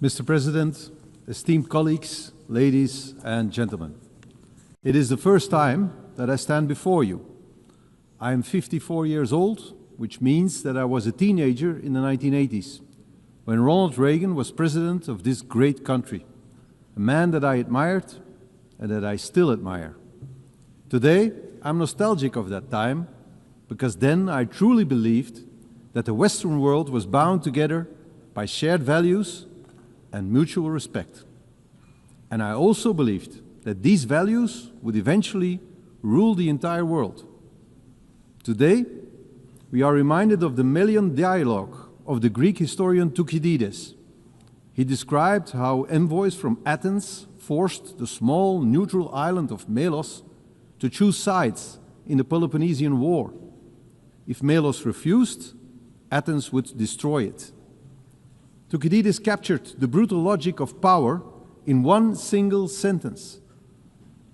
Mr. President, esteemed colleagues, ladies and gentlemen, it is the first time that I stand before you. I am 54 years old, which means that I was a teenager in the 1980s, when Ronald Reagan was president of this great country, a man that I admired and that I still admire. Today, I'm nostalgic of that time, because then I truly believed that the Western world was bound together by shared values and mutual respect. And I also believed that these values would eventually rule the entire world. Today, we are reminded of the Melian dialogue of the Greek historian Thucydides. He described how envoys from Athens forced the small neutral island of Melos to choose sides in the Peloponnesian War. If Melos refused, Athens would destroy it. Thucydides captured the brutal logic of power in one single sentence.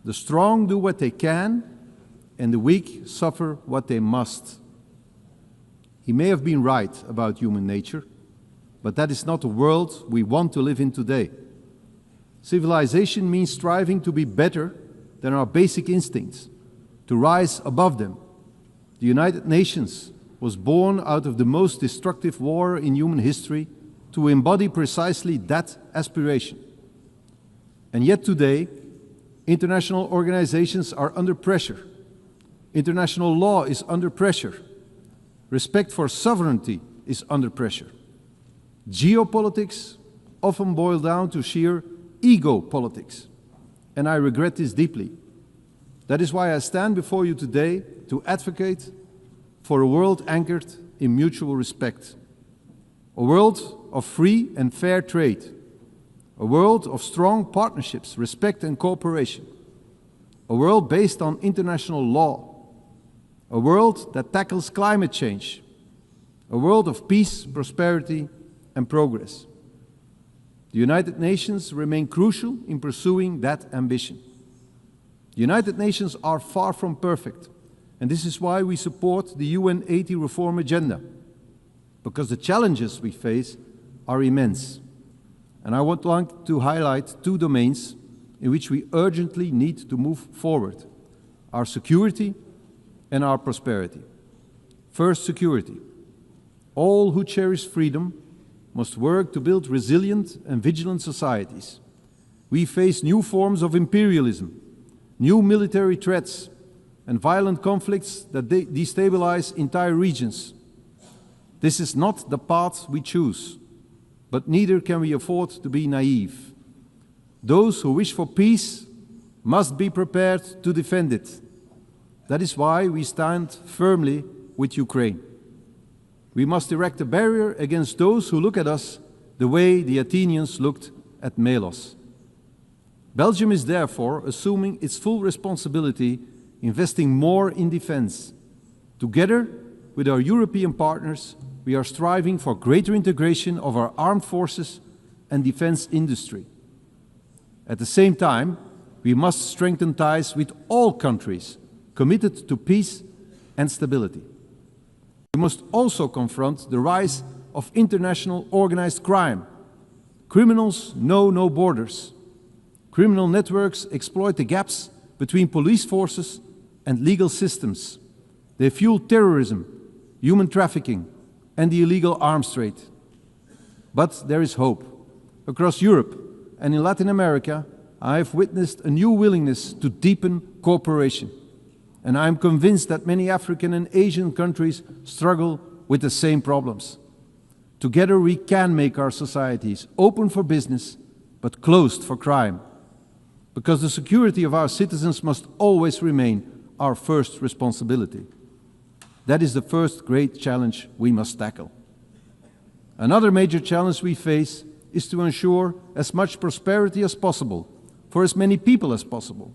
The strong do what they can, and the weak suffer what they must. He may have been right about human nature, but that is not the world we want to live in today. Civilization means striving to be better than our basic instincts, to rise above them. The United Nations was born out of the most destructive war in human history to embody precisely that aspiration. And yet today, international organizations are under pressure. International law is under pressure. Respect for sovereignty is under pressure. Geopolitics often boil down to sheer ego politics, and I regret this deeply. That is why I stand before you today to advocate for a world anchored in mutual respect, a world of free and fair trade, a world of strong partnerships, respect and cooperation, a world based on international law, a world that tackles climate change, a world of peace, prosperity and progress. The United Nations remain crucial in pursuing that ambition. The United Nations are far from perfect, and this is why we support the UN 80 reform agenda, because the challenges we face are immense. And I would like to highlight two domains in which we urgently need to move forward: our security and our prosperity. First, security. All who cherish freedom must work to build resilient and vigilant societies. We face new forms of imperialism, new military threats, and violent conflicts that destabilize entire regions. This is not the path we choose, but neither can we afford to be naive. Those who wish for peace must be prepared to defend it. That is why we stand firmly with Ukraine. We must erect a barrier against those who look at us the way the Athenians looked at Melos. Belgium is therefore assuming its full responsibility, investing more in defense. Together with our European partners, we are striving for greater integration of our armed forces and defense industry. At the same time, we must strengthen ties with all countries committed to peace and stability. We must also confront the rise of international organized crime. Criminals know no borders. Criminal networks exploit the gaps between police forces and legal systems. They fuel terrorism, human trafficking, and the illegal arms trade. But there is hope. Across Europe and in Latin America, I have witnessed a new willingness to deepen cooperation. And I am convinced that many African and Asian countries struggle with the same problems. Together we can make our societies open for business, but closed for crime. Because the security of our citizens must always remain our first responsibility. That is the first great challenge we must tackle. Another major challenge we face is to ensure as much prosperity as possible for as many people as possible.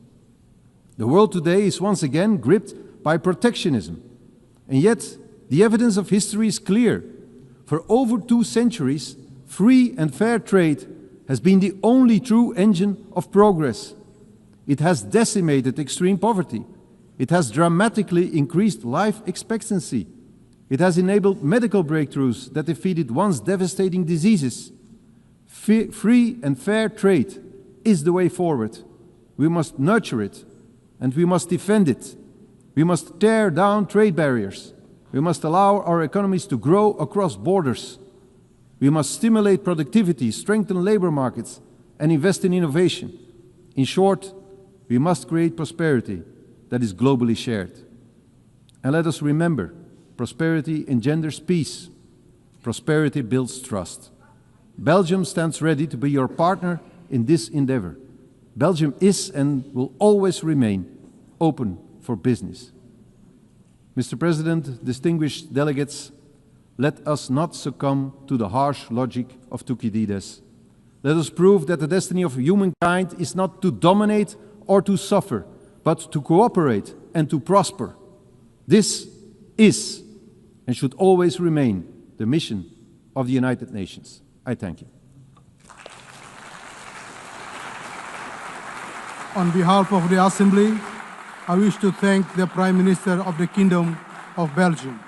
The world today is once again gripped by protectionism, and yet the evidence of history is clear. For over 2 centuries, free and fair trade has been the only true engine of progress. It has decimated extreme poverty. It has dramatically increased life expectancy. It has enabled medical breakthroughs that defeated once devastating diseases. Free and fair trade is the way forward. We must nurture it and we must defend it. We must tear down trade barriers. We must allow our economies to grow across borders. We must stimulate productivity, strengthen labor markets, and invest in innovation. In short, we must create prosperity that is globally shared. And let us remember, prosperity engenders peace. Prosperity builds trust. Belgium stands ready to be your partner in this endeavor. Belgium is and will always remain open for business. Mr. President, distinguished delegates, let us not succumb to the harsh logic of Thucydides. Let us prove that the destiny of humankind is not to dominate or to suffer, but to cooperate and to prosper. This is and should always remain the mission of the United Nations. I thank you. On behalf of the Assembly, I wish to thank the Prime Minister of the Kingdom of Belgium.